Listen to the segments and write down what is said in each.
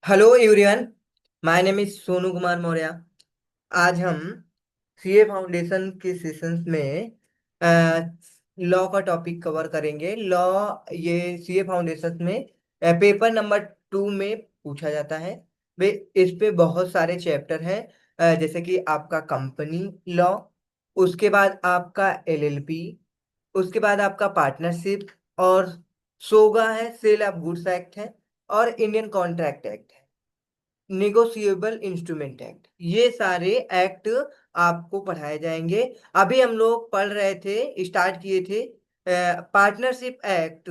Hello everyone. My name is Sonu Kumar Maurya. आज हम CA foundation के सेशंस में लॉ का टॉपिक कवर करेंगे। लॉ ये सीए फाउंडेशन में पेपर नंबर 2 में पूछा जाता है। वे इस पे बहुत सारे चैप्टर हैं। जैसे कि आपका कंपनी लॉ, उसके बाद आपका एलएलपी, उसके बाद आपका पार्टनरशिप, और सोगा है, सेल ऑफ गुड्स एक्ट है, और इंडियन कॉन्ट्रैक्ट एक्ट है, निगोशिएबल इंस्ट्रूमेंट एक्ट। ये सारे एक्ट आपको पढ़ाए जाएंगे। अभी हम लोग पढ़ रहे थे, स्टार्ट किए थे पार्टनरशिप एक्ट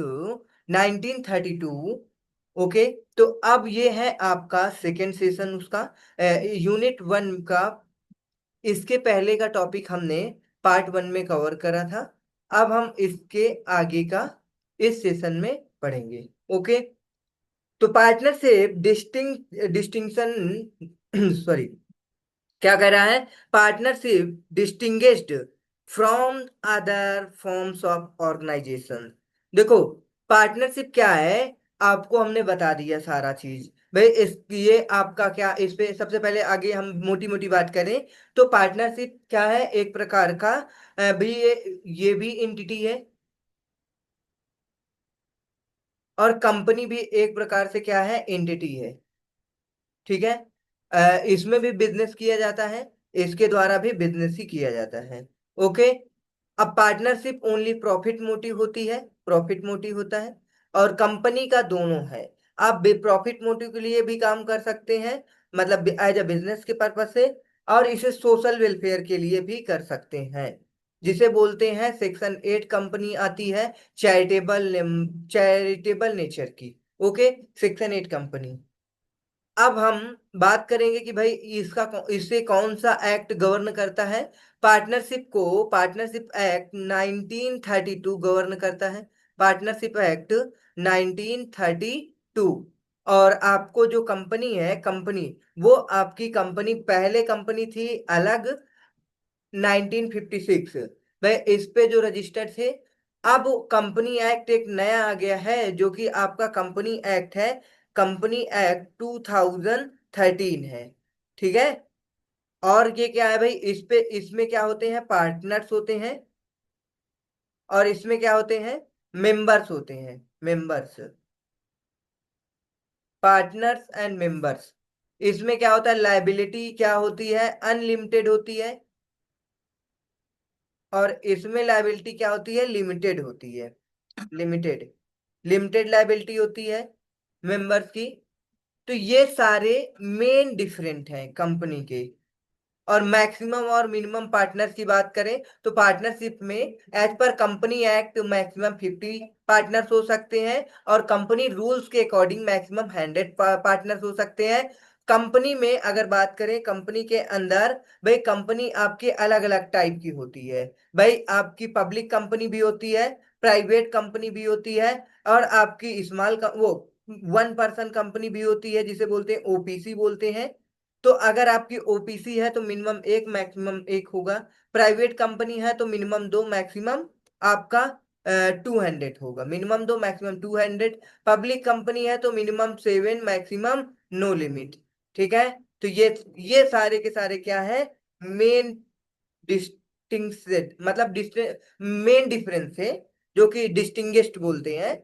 1932। ओके, तो अब ये है आपका सेकेंड सेशन उसका, यूनिट 1 का। इसके पहले का टॉपिक हमने पार्ट 1 में कवर करा था। अब हम इसके आगे का इस सेशन में पढ़ेंगे। ओके, तो पार्टनरशिप डिस्टिंक्शन सॉरी, क्या कह रहा है? Partnership distinguished from other forms of organisation. देखो, पार्टनरशिप क्या है, आपको हमने बता दिया सारा चीज। भाई इस ये आपका क्या, इस पे सबसे पहले आगे हम मोटी मोटी बात करें तो पार्टनरशिप क्या है? एक प्रकार का भी ये भी एंटिटी है, और कंपनी भी एक प्रकार से क्या है? एंटिटी है। ठीक है। इसमें भी बिजनेस किया जाता है, इसके द्वारा भी बिजनेस ही किया जाता है। ओके। अब पार्टनरशिप ओनली प्रॉफिट मोटिव होती है, प्रॉफिट मोटिव होता है, और कंपनी का दोनों है। आप प्रॉफिट मोटिव के लिए भी काम कर सकते हैं, मतलब एज अ बिजनेस के पर्पज से, और इसे सोशल वेलफेयर के लिए भी कर सकते हैं, जिसे बोलते हैं सेक्शन 8 कंपनी आती है, चैरिटेबल चैरिटेबल नेचर की। Okay, section 8 company. अब हम बात करेंगे कि भाई इससे कौन सा एक्ट गवर्न करता है। पार्टनरशिप को पार्टनरशिप एक्ट 1932 गवर्न करता है। Partnership act 1932। और आपको जो कंपनी है, कंपनी, वो आपकी कंपनी पहले कंपनी थी अलग, 1956। वह इस पे जो रजिस्टर्ड थे। अब कंपनी एक्ट एक नया आ गया है, जो कि आपका कंपनी एक्ट है, कंपनी एक्ट 2013 है। ठीक है। और ये क्या है भाई, इस पे इसमें क्या होते हैं? पार्टनर्स होते हैं, और इसमें क्या होते हैं? मेंबर्स होते हैं, मेंबर्स, पार्टनर्स एंड मेंबर्स। इसमें क्या होता है? लायबिलिटी क्या होती है? अनलिमिटेड होती है, और इसमें लायबिलिटी क्या होती है? लिमिटेड होती है, लिमिटेड, लिमिटेड लायबिलिटी होती है मेंबर्स की। तो ये सारे मेन डिफरेंट हैं कंपनी के। और मैक्सिमम और मिनिमम पार्टनर्स की बात करें तो पार्टनरशिप में as per company act maximum 50 partners हो सकते हैं, और कंपनी रूल्स के अकॉर्डिंग मैक्सिमम 100 पार्टनर्स हो सकते हैं। कंपनी में अगर बात करें, कंपनी के अंदर, भाई कंपनी आपके अलग अलग टाइप की होती है। भाई आपकी पब्लिक कंपनी भी होती है, प्राइवेट कंपनी भी होती है, और आपकी स्मॉल वो 1 पर्सन कंपनी भी होती है, जिसे बोलते हैं ओपीसी बोलते हैं। तो अगर आपकी ओपीसी है तो मिनिमम एक मैक्सिमम एक होगा। प्राइवेट कंपनी है तो मिनिमम दो, मैक्सिमम आपका 200 होगा। मिनिमम दो, मैक्सिमम 200। पब्लिक कंपनी है तो मिनिमम 7, मैक्सिमम नो लिमिट। ठीक है। तो ये सारे के सारे क्या है? मेन डिस्टिंक्शन, मतलब मेन डिफरेंस है, जो कि डिस्टिंग्विश्ड बोलते हैं।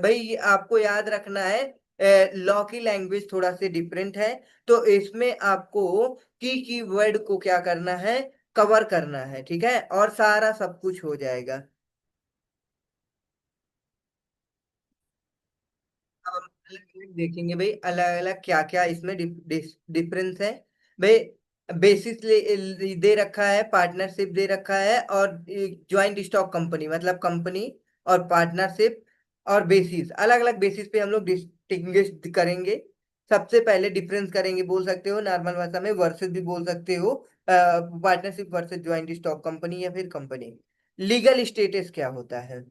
भाई ये आपको याद रखना है। लॉ की लैंग्वेज थोड़ा सा डिफरेंट है, तो इसमें आपको की वर्ड को क्या करना है? कवर करना है। ठीक है, और सारा सब कुछ हो जाएगा। अब हम अलग अलग देखेंगे भाई, अलग अलग क्या क्या इसमें डिफरेंस है। भाई बेसिस दे रखा है, पार्टनरशिप दे रखा है, और ज्वाइंट स्टॉक कंपनी, मतलब कंपनी और पार्टनरशिप, और बेसिस, अलग अलग बेसिस पे हम लोग डिस्टिंग्विश करेंगे। सबसे पहले डिफरेंस करेंगे, बोल सकते हो नॉर्मल भाषा में वर्सेस भी बोल सकते हो, partnership versus joint stock company या फिर कंपनी। लीगल स्टेटस क्या होता है?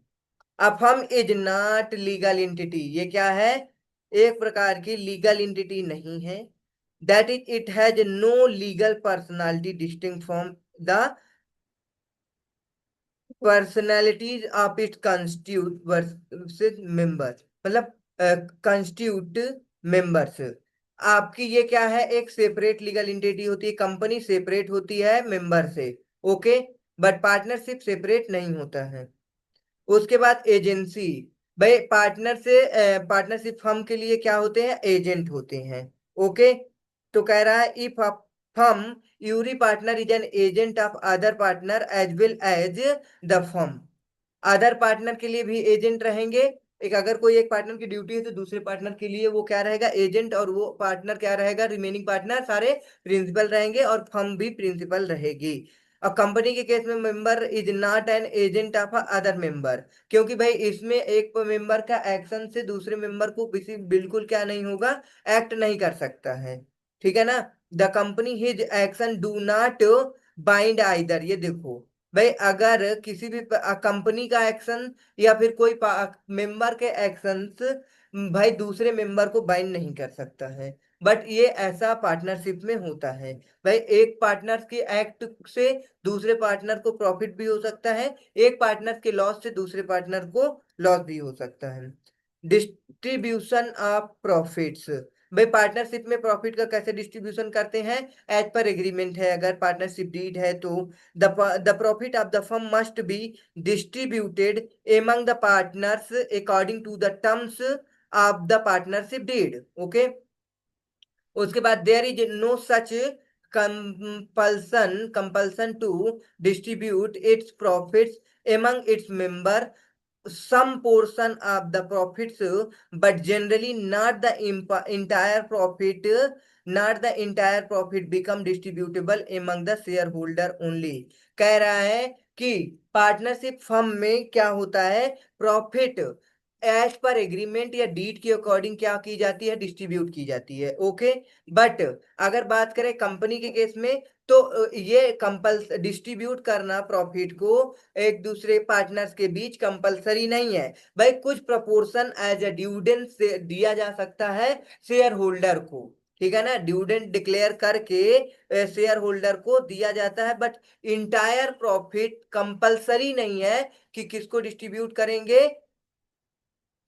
अब हम इज नॉट लीगल एंटिटी, ये क्या है? एक प्रकार की लीगल एंटिटी नहीं है। That is it has no legal personality distinct from the personalities of it constitute versus members, मतलब कंस्टिट्यूट मेंबर्स। आपकी ये क्या है, एक सेपरेट लीगल एंटिटी होती है, कंपनी सेपरेट होती है मेंबर से। ओके, बट पार्टनरशिप सेपरेट नहीं होता है। उसके बाद एजेंसी। भाई पार्टनर से पार्टनरशिप फर्म के लिए क्या होते हैं, एजेंट होते हैं। ओके, तो कह रहा है इफ फर्म यूरी partner is an agent of other partner as well as the firm. Other partner के लिए भी एजेंट रहेंगे। एक अगर कोई एक पार्टनर की ड्यूटी है तो दूसरे पार्टनर के लिए वो क्या रहेगा, एजेंट, और वो पार्टनर क्या रहेगा, रिमेनिंग पार्टनर सारे प्रिंसिपल रहेंगे और फर्म भी प्रिंसिपल रहेगी। और कंपनी के केस में member is not an agent of other member, क्योंकि भाई इसमें एक मेंबर का एक्शन से दूसरे मेंबर को किसी बिल्कुल क्या नहीं होगा, एक्ट नहीं कर सकता है। ठीक है ना। The company his action do not bind either, ये देखो भाई, अगर किसी भी कंपनी का एक्शन या फिर कोई मेंबर के एक्शंस भाई दूसरे मेंबर को बाइंड नहीं कर सकता है। बट ये ऐसा पार्टनरशिप में होता है। भाई एक पार्टनर के एक्ट से दूसरे पार्टनर को प्रॉफिट भी हो सकता है, एक पार्टनर के लॉस से दूसरे पार्टनर को लॉस भी हो सकता है। Distribution of profits. भाई पार्टनरशिप में प्रॉफिट का कैसे डिस्ट्रीब्यूशन करते हैं, एज पर एग्रीमेंट है, अगर पार्टनरशिप डीड है तो the profit of the firm must be distributed among the partners according to the terms of the partnership deed. Okay, उसके बाद there is no such compulsion to distribute its profits among its member, some portion of the profits, but generally not the entire profit, not the entire profit become distributable among the shareholder only। कह रहा है कि partnership firm में क्या होता है, profit as per agreement या deed के अकॉर्डिंग क्या की जाती है, डिस्ट्रीब्यूट की जाती है। ओके, बट अगर बात करें कंपनी के केस में तो ये कंपल्स डिस्ट्रीब्यूट करना प्रॉफिट को एक दूसरे पार्टनर्स के बीच कंपलसरी नहीं है। भाई कुछ प्रोपोर्शन एज अ डिविडेंड से दिया जा सकता है शेयर होल्डर को। ठीक है ना, डिविडेंड डिक्लेयर करके शेयर होल्डर को दिया जाता है, बट इंटायर प्रॉफिट कंपलसरी नहीं है कि किसको डिस्ट्रीब्यूट करेंगे,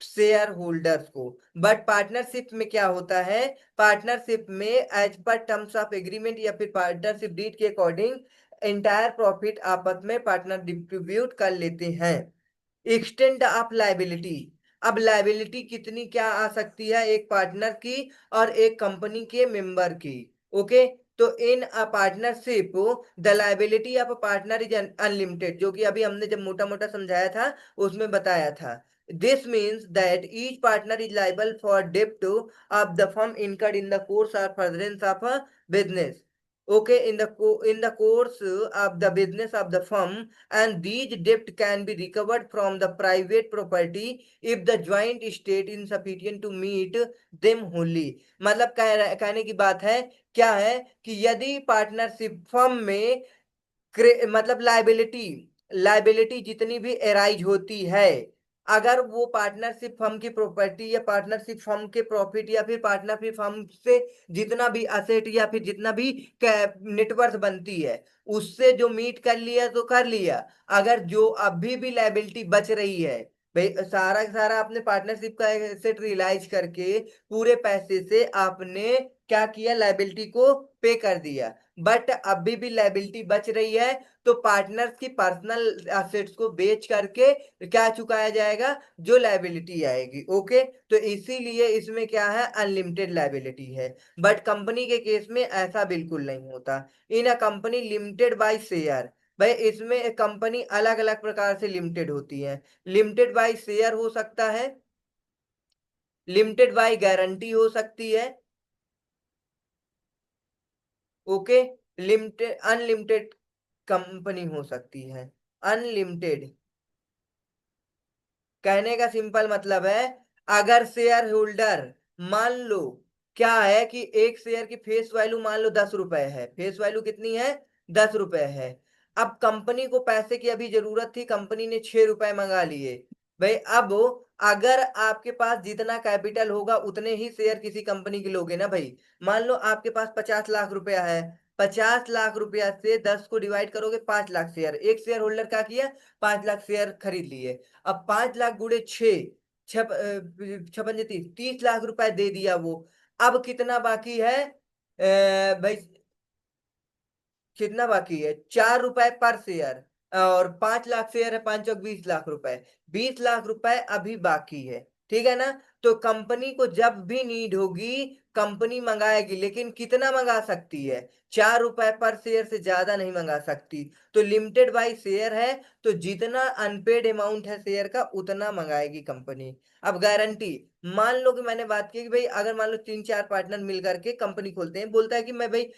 शेयर होल्डर्स को। बट पार्टनरशिप में क्या होता है, पार्टनरशिप में as per terms of agreement या फिर पार्टनरशिप डीड के अकॉर्डिंग एंटायर प्रॉफिट आपस में पार्टनर डिस्ट्रीब्यूट कर लेते हैं। Extend of liability. अब लाइबिलिटी कितनी क्या आ सकती है, एक पार्टनर की और एक कंपनी के मेंबर की। ओके, तो in a partnership the liability of a partner is unlimited, जो कि अभी हमने जब मोटा मोटा समझाया था उसमें बताया था। This means that each partner is liable for डेब्ट of the firm incurred in the course और furtherance of a business. Okay, in the course of the business of the firm, and these debt can be recovered from the private property if the joint estate insufficient to meet them wholly। मतलब कहने की बात है, क्या है कि यदि partnership firm में मतलब लाइबिलिटी लाइबिलिटी जितनी भी एराइज होती है, अगर वो पार्टनरशिप फर्म की प्रॉपर्टी या पार्टनरशिप फर्म के प्रॉफिट या फिर पार्टनरशिप फर्म से जितना भी असेट या फिर जितना भी नेटवर्थ बनती है उससे जो मीट कर लिया तो कर लिया, अगर जो अभी भी लाइबिलिटी बच रही है, भाई सारा का सारा आपने पार्टनरशिप का एसेट रियलाइज करके पूरे पैसे से आपने क्या किया, लाइबिलिटी को पे कर दिया, बट अभी भी लाइबिलिटी बच रही है तो पार्टनर्स की पर्सनल एसेट्स को बेच करके क्या चुकाया जाएगा, जो लाइबिलिटी आएगी। ओके, तो इसीलिए इसमें क्या है, अनलिमिटेड लाइबिलिटी है। बट कंपनी के केस में ऐसा बिल्कुल नहीं होता। In a company limited by share, भाई इसमें कंपनी अलग अलग प्रकार से लिमिटेड होती है। लिमिटेड बाय शेयर हो सकता है, लिमिटेड बाय गारंटी हो सकती है। ओके, लिमिटेड अनलिमिटेड कंपनी हो सकती है। अनलिमिटेड कहने का सिंपल मतलब है, अगर शेयर होल्डर मान लो क्या है कि एक शेयर की फेस वैल्यू मान लो 10 रुपए है, फेस वैल्यू कितनी है, 10 रुपए है। अब कंपनी को पैसे की अभी जरूरत थी, कंपनी ने 6 रुपए मंगा लिए। भाई अब अगर आपके पास जितना कैपिटल होगा उतने ही शेयर किसी कंपनी के लोगे ना भाई। मान लो आपके पास 50 लाख रुपया है, 50 लाख रुपया से 10 को डिवाइड करोगे, 5 लाख शेयर, एक शेयर होल्डर क्या किया, 5 लाख शेयर खरीद लिए। अब 5 लाख गुड़े 6, छप 6 पंजे 30, 30 लाख रुपए दे दिया वो। अब कितना बाकी है भाई, कितना बाकी है? 4 रुपए पर शेयर। और 5 लाख शेयर है, 5 चौक 20 लाख रुपए। 20 लाख रुपए अभी बाकी है। ठीक है ना? तो कंपनी को जब भी नीड होगी कंपनी मंगाएगी, लेकिन कितना मंगा सकती है? 4 रुपए पर शेयर से ज्यादा नहीं मंगा सकती। तो लिमिटेड बाई शेयर है, तो जितना अनपेड अमाउंट है शेयर का उतना मंगाएगी कंपनी। अब गारंटी, मान लो कि मैंने बात की कि भाई अगर मान लो 3 4 पार्टनर मिल करके कंपनी खोलते हैं, बोलता है कि मैं भाई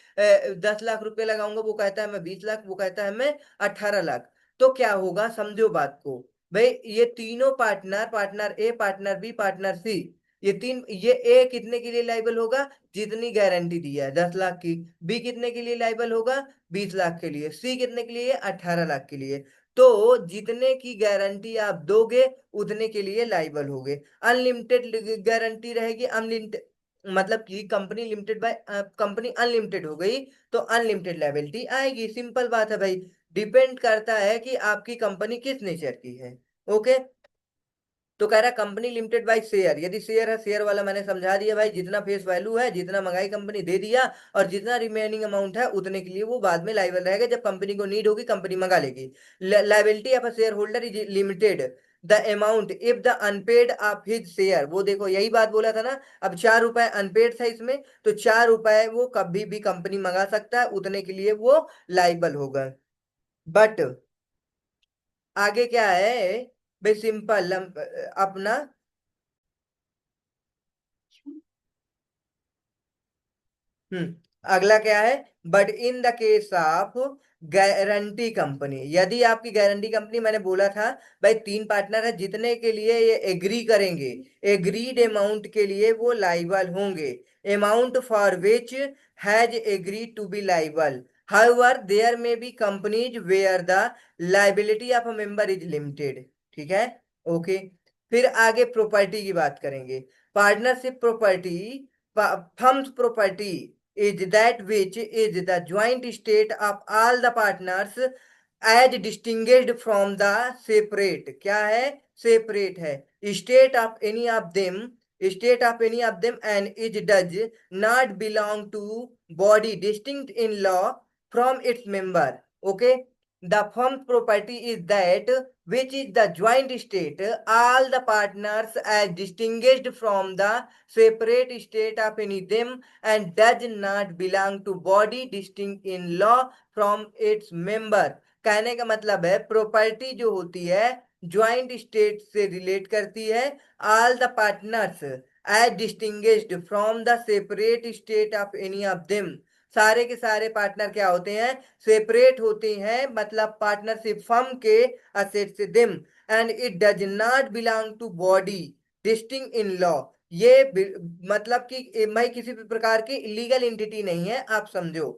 10 लाख रुपए लगाऊंगा, वो कहता है मैं 20 लाख, वो कहता है मैं 18 लाख। तो क्या होगा, समझो बात को। भाई ये तीनों पार्टनर, पार्टनर ए, पार्टनर बी, पार्टनर सी, ये तीन, ये ए कितने के लिए लाइबल होगा? जितनी गारंटी दी है 10 लाख की। बी कितने के लिए लाइबल होगा? 20 लाख के लिए। सी कितने के लिए? 18 लाख के लिए। तो जितने की गारंटी आप दोगे उतने के लिए लाइबल होगे। अनलिमिटेड गारंटी रहेगी, अनलिमिटेड मतलब कि company limited by company unlimited हो गई, तो अनलिमिटेड लायबिलिटी आएगी। सिंपल बात है भाई। डिपेंड करता है कि आपकी कंपनी किस नेचर की है। ओके। तो कह रहा है कंपनी लिमिटेड बाय शेयर, यदि शेयर है, शेयर वाला मैंने समझा दिया भाई, जितना फेस वैल्यू है, जितना मंगाई कंपनी दे दिया, और जितना रिमेनिंग अमाउंट है उतने के लिए वो बाद में लाइबल रहेगा, जब कंपनी को नीड होगी कंपनी मंगा लेगी। Liability of a shareholder is limited the amount if the unpaid of his share, वो देखो यही बात बोला था ना। अब 4 रुपए अनपेड था इसमें, तो 4 रुपए वो कभी भी कंपनी मंगा सकता है, उतने के लिए वो लाइबल होगा। बट आगे क्या है भाई, सिंपल अपना। हम्म अगला क्या है? But in the case of guarantee company, यदि आपकी गारंटी कंपनी, मैंने बोला था भाई 3 पार्टनर है, जितने के लिए ये एग्री करेंगे, एग्रीड अमाउंट के लिए वो लाइबल होंगे, amount for which has agreed to be liable. However there may be companies where the liability of a member is limited. ठीक है? ओके। फिर आगे प्रॉपर्टी की बात करेंगे। Partnership property, firms property is that which is the joint state of all the partners as distinguished from the separate, क्या है? separate है। state of any of them, state of any of them, and it does not belong to body distinct in law from its member. Okay. The firm's property is that which is the joint state, all the partners as distinguished from the separate state of any them, and does not belong to body distinct in law from its member। कहने का मतलब है property जो होती है joint state से relate करती है, all the partners as distinguished from the separate state of any of them. सारे के सारे पार्टनर क्या होते हैं? सेपरेट होते हैं, मतलब पार्टनरशिप फर्म के असेट से them. And it does not belong to body distinct in law, ये मतलब कि भाई किसी भी प्रकार की लीगल एंटिटी नहीं है, आप समझो।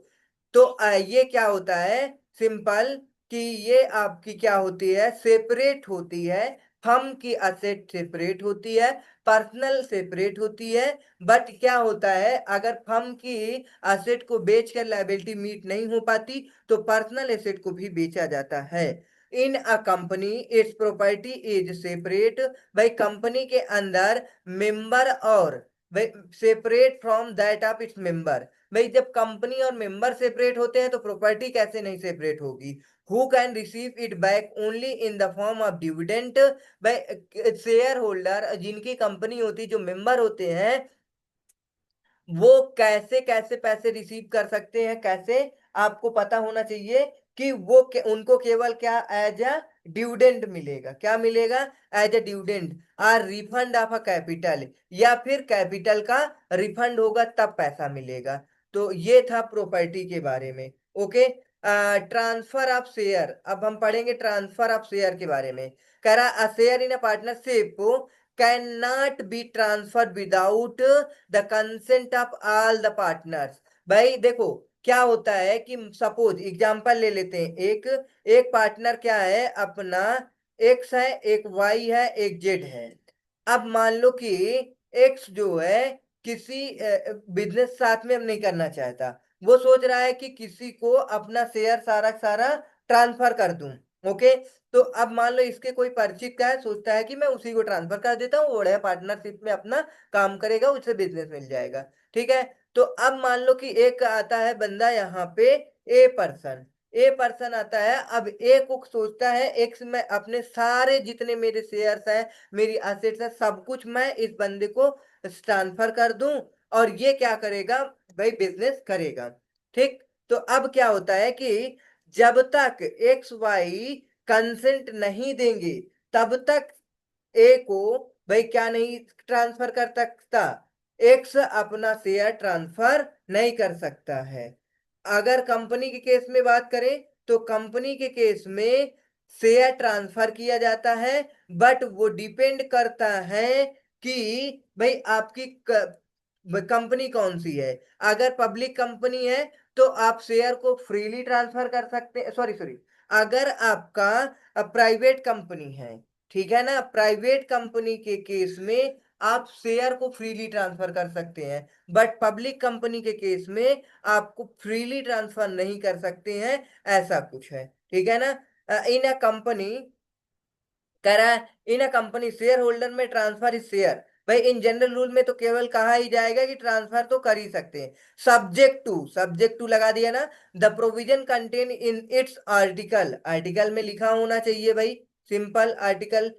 तो ये क्या होता है? सिंपल कि ये आपकी क्या होती है? सेपरेट होती है। फर्म की असेट सेपरेट होती है, पर्सनल सेपरेट होती है। बट क्या होता है, अगर फर्म की असेट को बेचकर लायबिलिटी मीट नहीं हो पाती तो पर्सनल एसेट को भी बेचा जाता है। In a company its property is separate, भाई कंपनी के अंदर मेंबर और भाई separate from that of its member. भाई जब कंपनी और मेंबर सेपरेट होते हैं तो प्रॉपर्टी कैसे नहीं सेपरेट होगी? Who can receive it back only in the form of dividend, भाई शेयर होल्डर जिनकी कंपनी होती, जो मेंबर होते हैं, वो कैसे कैसे पैसे रिसीव कर सकते हैं? कैसे? आपको पता होना चाहिए कि वो उनको केवल क्या एज अ डिविडेंड मिलेगा। क्या मिलेगा? एज अ डिविडेंड और रिफंड ऑफ अ कैपिटल, या फिर कैपिटल का रिफंड होगा तब पैसा मिलेगा। तो ये था प्रॉपर्टी के बारे में। ओके। ट्रांसफर ऑफ शेयर, अब हम पढ़ेंगे ट्रांसफर ऑफ शेयर के बारे में। कह रहा a share in a partnership can not be transfer without the consent of all the partners. भाई देखो क्या होता है कि सपोज एग्जांपल ले लेते हैं, एक एक पार्टनर क्या है अपना, एक्स है, एक वाई है, एक जेड है। अब मान लो कि एक्स जो है किसी बिजनेस साथ में नहीं करना चाहता, वो सोच रहा है कि किसी को अपना शेयर सारा सारा ट्रांसफर कर दूं। ओके। तो अब मान लो इसके कोई परिचित का है, सोचता है कि मैं उसी को ट्रांसफर कर देता हूँ, वो बढ़िया पार्टनरशिप में अपना काम करेगा, उसे बिजनेस मिल जाएगा। ठीक है। तो अब मान लो कि एक आता है बंदा यहाँ पे, ए पर्सन आता है। अब ए को सोचता है, एक से मैं अपने सारे जितने मेरे शेयर्स हैं, मेरी एसेट्स है, सब कुछ मैं इस बंदे को ट्रांसफर कर दूं, और ये क्या करेगा भाई, बिजनेस करेगा। ठीक। तो अब क्या होता है कि जब तक एक्स वाई कंसेंट नहीं देंगे, तब तक ए को भाई क्या नहीं ट्रांसफर कर सकता, एक्स अपना शेयर ट्रांसफर नहीं कर सकता है। अगर कंपनी के केस में बात करें, तो कंपनी के केस में शेयर ट्रांसफर किया जाता है, बट वो डिपेंड करता है कि भाई आपकी कंपनी कौन सी है। अगर पब्लिक कंपनी है तो आप शेयर को फ्रीली ट्रांसफर कर सकते हैं, सॉरी सॉरी, अगर आपका प्राइवेट कंपनी है, ठीक है ना, प्राइवेट कंपनी के केस में आप शेयर को फ्रीली ट्रांसफर कर सकते हैं, बट पब्लिक कंपनी के केस में आपको फ्रीली ट्रांसफर नहीं कर सकते हैं, ऐसा कुछ है। ठीक है ना। इन अ कंपनी, कह रहा है in a company share holder में ट्रांसफर इज शेयर। भाई इन जनरल रूल में तो केवल कहा ही जाएगा कि ट्रांसफर तो कर ही सकते हैं, सब्जेक्ट टू लगा दिया ना, the provision contain in its article, article में लिखा होना चाहिए भाई, simple article.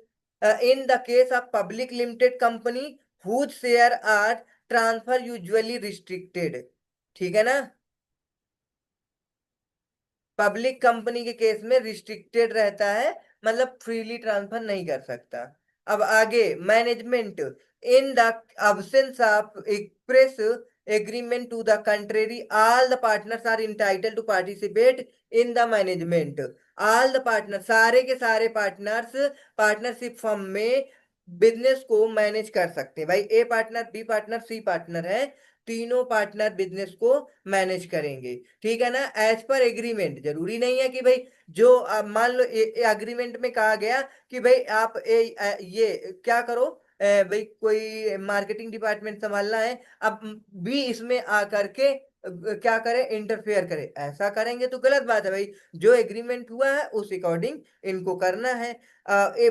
In the case of public limited company whose share are transfer usually restricted. ठीक है ना। पब्लिक कंपनी के केस में रिस्ट्रिक्टेड रहता है, मतलब फ्रीली ट्रांसफर नहीं कर सकता। अब आगे management, in the absence of express agreement to the contrary all the partners are entitle to participate in the management. All the partner, सारे के सारे पार्टनर्स पार्टनरशिप फर्म में बिजनेस को मैनेज कर सकते हैं। भाई A partner, B partner, C partner है, तीनों पार्टनर बिजनेस को मैनेज करेंगे। ठीक है ना। एज पर एग्रीमेंट, जरूरी नहीं है कि भाई जो मान लो एग्रीमेंट में कहा गया कि भाई आप ये क्या करो, भाई कोई मार्केटिंग डिपार्टमेंट संभालना है, अब भी इसमें आकर के क्या करे, इंटरफेयर करे, ऐसा करेंगे तो गलत बात है भाई। जो एग्रीमेंट हुआ है उस अकॉर्डिंग इनको करना है।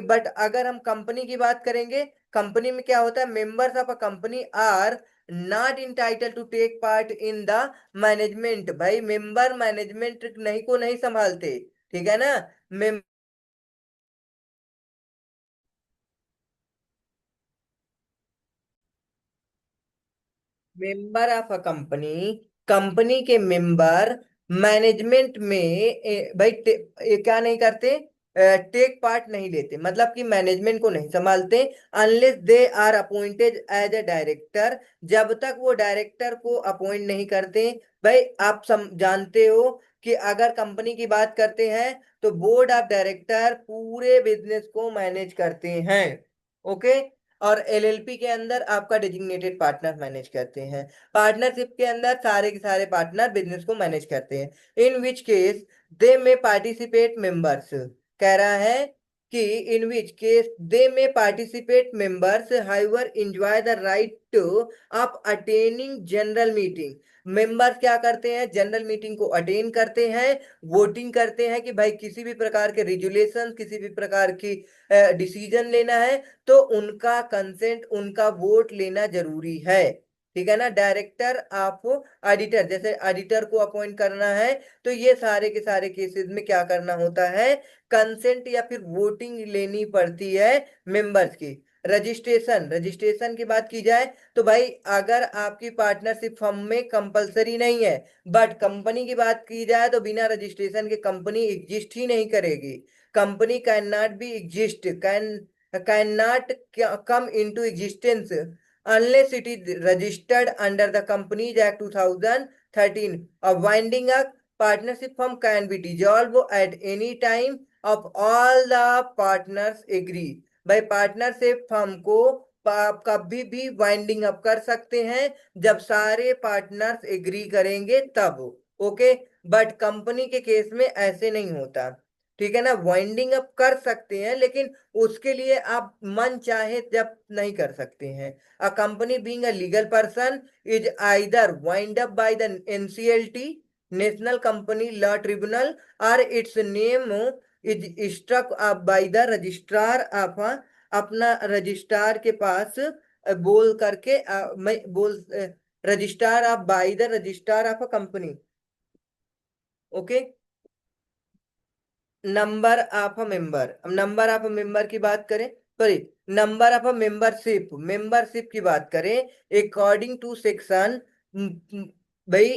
बट अगर हम कंपनी की बात करेंगे, कंपनी में क्या होता है, members of a company are not entitled to take part in the management. भाई मेंबर मैनेजमेंट नहीं को नहीं संभालते। ठीक है ना। Member of a company, company के मेंबर मैनेजमेंट में भाई ये क्या नहीं करते, टेक पार्ट नहीं लेते, मतलब कि मैनेजमेंट को नहीं संभालते, unless they are appointed as a director, जब तक वो डायरेक्टर को अपॉइंट नहीं करते। भाई आप जानते हो कि अगर कंपनी की बात करते हैं तो बोर्ड ऑफ डायरेक्टर पूरे बिजनेस को मैनेज करते हैं। ओके। और एलएलपी के अंदर आपका डेजिग्नेटेड पार्टनर मैनेज करते हैं। पार्टनरशिप के अंदर सारे के सारे पार्टनर बिजनेस को मैनेज करते हैं। इन विच केस दे में पार्टिसिपेट मेंबर्स, कह रहा है कि इन विच केस दे में participate members however enjoy the right of attaining general meeting. Members क्या करते हैं, जनरल मीटिंग को अटेन करते हैं, वोटिंग करते हैं कि भाई किसी भी प्रकार के रेजुलेशन, किसी भी प्रकार की डिसीजन लेना है तो उनका कंसेंट, उनका वोट लेना जरूरी है। ठीक है ना। डायरेक्टर आप ऑडिटर, जैसे ऑडिटर को अपॉइंट करना है, तो ये सारे के सारे केसेस में क्या करना होता है, कंसेंट या फिर वोटिंग लेनी पड़ती है मेंबर्स की। रजिस्ट्रेशन, रजिस्ट्रेशन की बात की जाए तो भाई अगर आपकी पार्टनरशिप फर्म में कंपलसरी नहीं है, बट कंपनी की बात की जाए तो बिना रजिस्ट्रेशन के कंपनी एग्जिस्ट ही नहीं करेगी। Company can not be exist, cannot come into existence unless it is registered under the Companies Act 2013. A winding up partnership firm can be dissolved at any time of all the partners agree. भाई partnership firm को आप कभी भी winding up कर सकते हैं जब सारे पार्टनर्स एग्री करेंगे तब। ओके। बट कंपनी के केस में ऐसे नहीं होता। ठीक है ना। वाइंडिंग अप कर सकते हैं लेकिन उसके लिए आप मन चाहे जब नहीं कर सकते हैं। A company being a legal person is either wind up by the NCLT, national company law tribunal, और its name is struck by the registrar of, अपना रजिस्ट्रार के पास बोल करके मैं बोल registrar of by the registrar of a company. Okay. Number of a member, अब number of a member की बात करें, sorry, number of a membership, membership की बात करें, अकॉर्डिंग टू सेक्शन भाई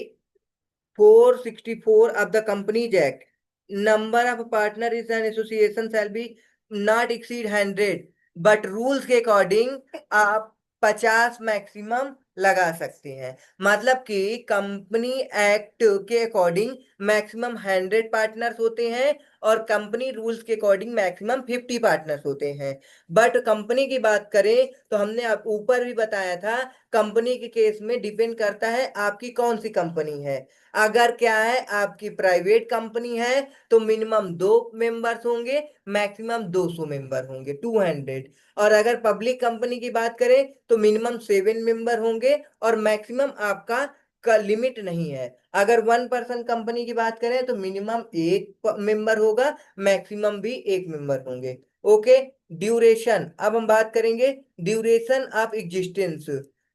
464 of the Companies Act, number of partner is an association shall be not exceed 100, but rules के according आप 50 मैक्सिमम लगा सकते हैं। मतलब कि कंपनी एक्ट के अकॉर्डिंग मैक्सिमम 100 पार्टनर्स होते हैं और कंपनी रूल्स के अकॉर्डिंग मैक्सिमम 50 पार्टनर्स होते हैं। बट कंपनी की बात करें तो हमने आप ऊपर भी बताया था, कंपनी के केस में डिपेंड करता है आपकी कौन सी कंपनी है। अगर क्या है, आपकी प्राइवेट कंपनी है तो मिनिमम 2 मेंबर्स होंगे, मैक्सिमम 200 मेंबर होंगे, 200। और अगर पब्लिक कंपनी की बात करें तो मिनिमम 7 मेंबर होंगे और मैक्सिमम आपका का लिमिट नहीं है। अगर 1 पर्सन कंपनी की बात करें तो मिनिमम 1 मेंबर होगा, मैक्सिमम भी 1 मेंबर होंगे। ओके। ड्यूरेशन, अब हम बात करेंगे ड्यूरेशन ऑफ एग्जिस्टेंस।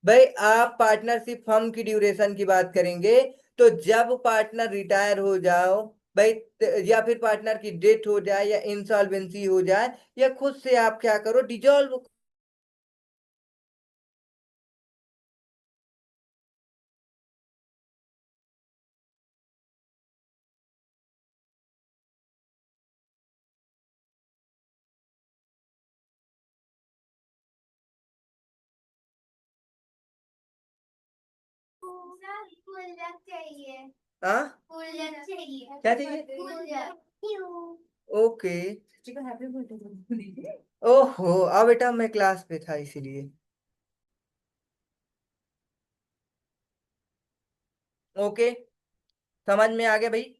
भाई आप पार्टनरशिप फर्म की ड्यूरेशन की बात करेंगे तो जब पार्टनर रिटायर हो जाओ भाई, या फिर पार्टनर की डेथ हो जाए या इंसॉल्वेंसी हो जाए या खुद से आप क्या करो, डिजॉल्व। हाँ, क्या चाहिए? ओके। ओहो, अब बेटा मैं क्लास पे था इसीलिए। ओके, समझ में आ गया भाई।